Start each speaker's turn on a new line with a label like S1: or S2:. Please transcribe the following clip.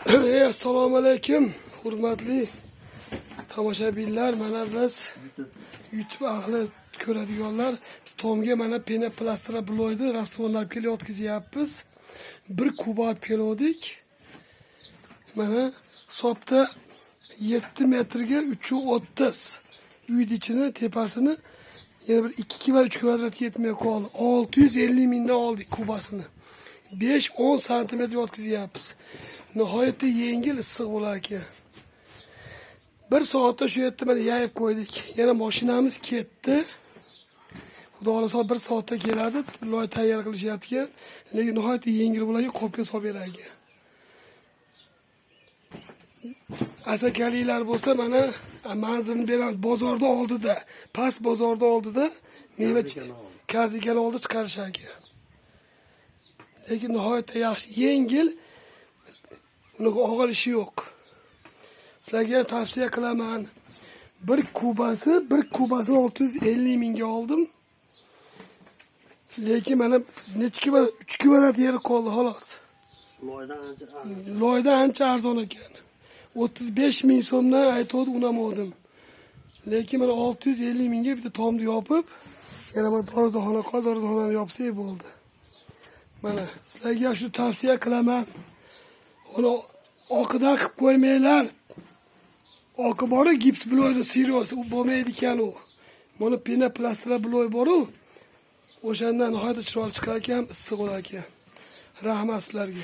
S1: Assalomu alaykum, hurmatli tomoshabinlar. Mana biz YouTube ahli ko'radiganlar, biz tomga mana penoplastra bloyni rasvonlab kelayotgizyapmiz. Bir kub olib keldik. Mana hisobda 7 metrga 330. Uyni ichini, tepasini yana bir 2 va 3 kvadrat yetmay qoldi. 650 mingdan oldik kubasini. 5-10 santimetr yotqizyapmiz. Nihoyatda yengil issiq bo'lar ekan. Bir soatda shu yerda mana yayib qo'ydik. Yana mashinamiz ketdi. Xudo xolasa bir soatda keladi. Loy tayyor qilishyapti ekan. Lekin nihoyatda yengil bo'lar, qopga solib berar ekan. Asakaliklar bo'lsa mana manzilni beramiz. Bozorda oldida, past bozorda oldida meva karzigan oldi chiqarishar ekan. Lekin nihoyatda yaxshi, yengil, unaqa og'ir ishi yo'q. Sizlarga tavsiya qilaman. Bir kubasi 650 mingga oldim. Lekin mana nechki va 3 kvadrat yeri qoldi xolos. Loydan ancha arzon ekan. 35 ming so'mdan aytuvdi, unamadim. Lekin mana 650 mingga bitta tomni yopib, yana bir dorixonani yopsak bo'ldi. Mana sizlarga shu tavsiya qilaman. Uni oqida qilib qo'ymanglar. Oqi bor, gips bloyni serios, u bo'lmaydi ekan u. Mana penoplastra bloy bor-ku. O'shandan nihoyatda chiroyli chiqar ekan, issiq bo'lar ekan. Rahmat sizlarga.